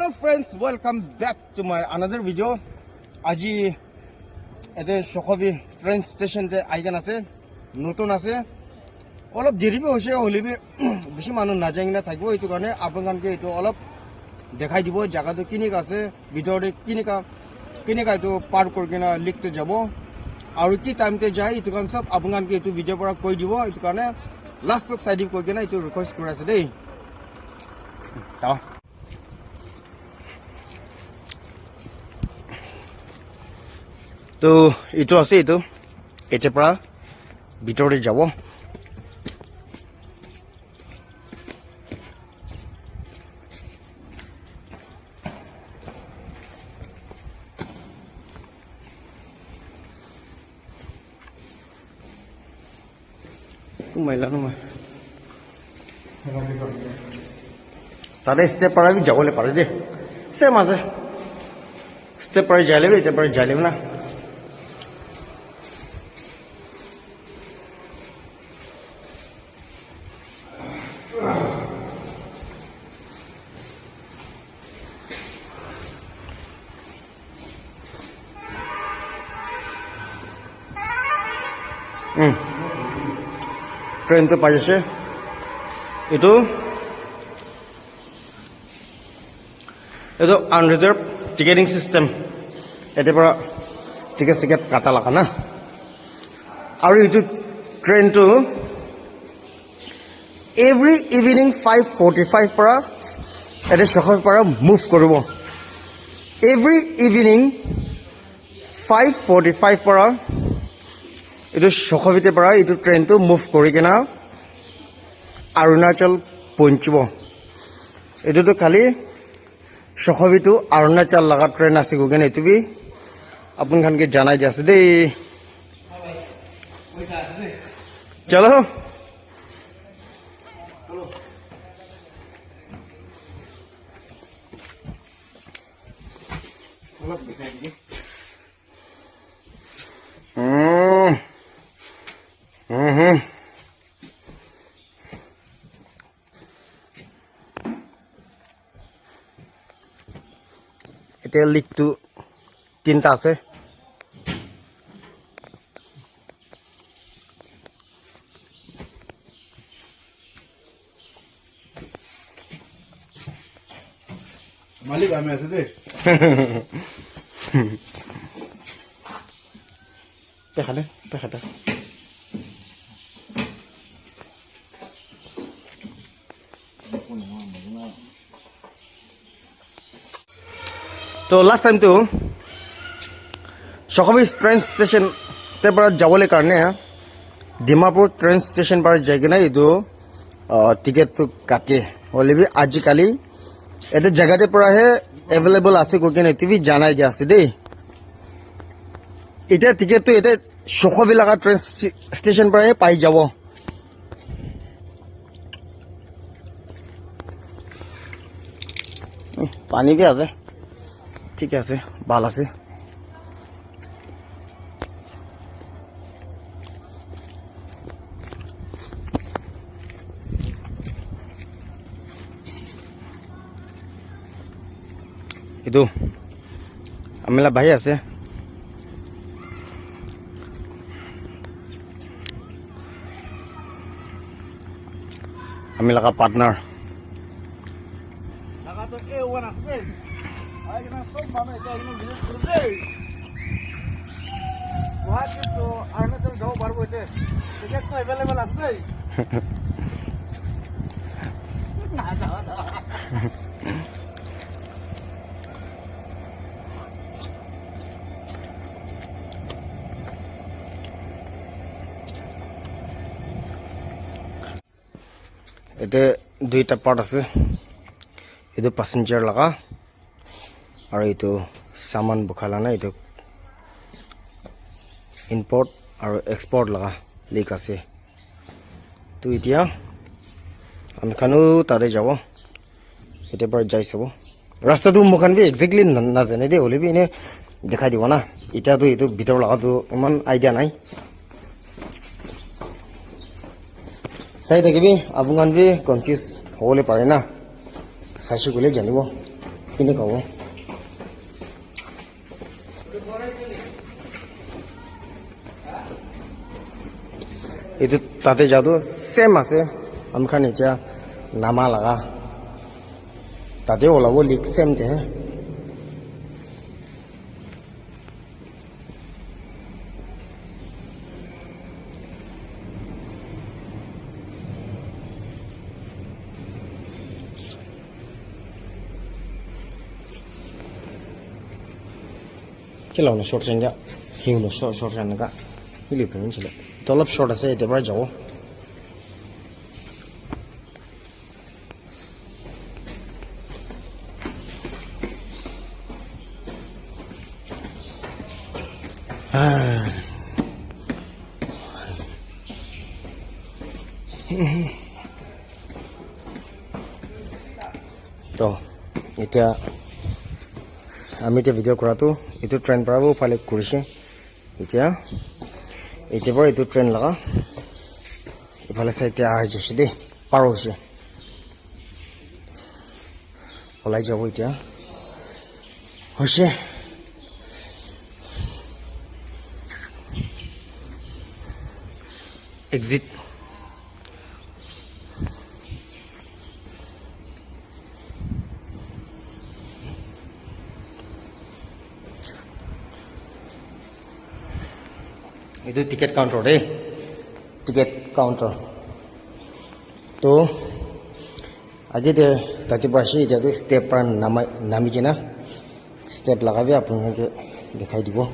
Hello friends, welcome back to my another video. আজি এতে সখবি train station যে eigen আছে নতুন আছে অলপ দেরিবে হইছে হলিবি বেশি মানুহ নাযায় না থাকবো এইটো কাৰণে আপোনালোকে এইটো অলপ দেখাই দিব জায়গাটো কিনিক আছে ভিতৰতে কিনিকা এইটো পাৰ কৰি কিনা লিখতে যাব আৰু কি টাইমতে যায় এইটো কাৰণ সব আপোনালোকে এইটো ভিডিঅ' পৰা কৈ দিব এইটো কাৰণে লাষ্টত চাই দিব কৈ কিনা এইটো ৰিকুৱেষ্ট কৰি আছে দেই তো এইটো আছে এইটো এতে পৰা ভিতৰতে যাব তাতে স্টেপ পৰা যাবলৈ পাৰে দেই চেম আছে স্টেপ পৰা যাই ল'বি এতিয়া পৰা যাই ল'বি না ট্ৰেন তো পাই আছে এইটো আনৰিজাৰ্ভ টিকেটিং চিষ্টেম এতে পৰা টিকেট কাটা লাগা না আৰু এইটো ট্ৰেইনটো এভৰি ইভিনিং 5:45 পৰা এতে চহৰ পৰা মুভ কৰিব এভৰি ইভিনিং 5:45 পৰা এইটো চখবিতে পৰা এইটো ট্ৰেইনটো মুভ কৰি কিনা অৰুণাচল পৌঁছিব এইটোতো খালি চখবিটো অৰুণাচল লগা ট্ৰেইন আছে গৈ এইটো বি আপোনালোকে জানাই দি আছে দেই চলো এতিয়া লিকটো তিনটা আছে মালিক আমি আছে দে দেখালে তো লাষ্ট টাইমটো চখবি ট্ৰেইন ষ্টেচন পৰা যাবলৈ কাৰণে ডিমাপুৰ ট্ৰেইন ষ্টেচন পৰা যাই কিনে এইটো টিকেটটো কাটে হ'লে আজিকালি এটা জেগাতে পৰাহে এভেইলেবল আছে গৈ কিনে এইটো জানাই দিয়া আছে দেই এতিয়া টিকেটটো এতিয়া চখবি লগা ট্ৰেইন ষ্টেচন পৰাহে পাই যাব পানী কি আছে ঠিক আছে ভাল আছে itu amilah bahaya sih amilah ka partner itu duita part আছে itu passenger laga আৰু itu saman bukhala na itu import আৰু export laga লিক আছে তো এতিয়া আমি খানো তাতে যাব এটা পৰা যাই চাব ৰাস্তাটো মুখান বি এক্স্যাক্টলি নাজানে দে হলে বি এনে দেখাই দিব না এতিয়াতো এইটো ভিতৰ লাগাটো ইমান আইডিয়া নাই চাই থাকিবি আপোনালোকে কনফিউজ হ'বলৈ পাৰে না চাইছো গ'লে জানিব পিনে খাব এইটো তাতে যাওঁতো চেম আছে আমি খান এতিয়া নামা লগা তাতে ওলাব লিক চেম তে cái lồng là short chân đó hiểu là short chân đó cái liệp của mình chỉ là tôi lắp short là sẽ để bao giờ তো এটা আমি এতিয়া ভিডিঅ' কৰাটো এইটো ট্ৰেইন পৰাও ফালে কৰিছে এতিয়া পৰা এইটো ট্ৰেইন লগা ইফালে চাই এতিয়া আহি গৈছে দেই পাৰ হৈছে ওলাই যাব এতিয়া হৈছে exit itu tiket counter deh tiket counter tuh aja deh tadi berasi jadi step peran nami kena step lagi apa yang ke dikai di bawah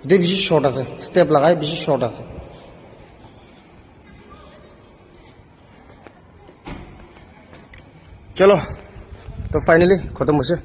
itu bisa short আছে step lagai bisa short আছে चलो तो finally खत्म हो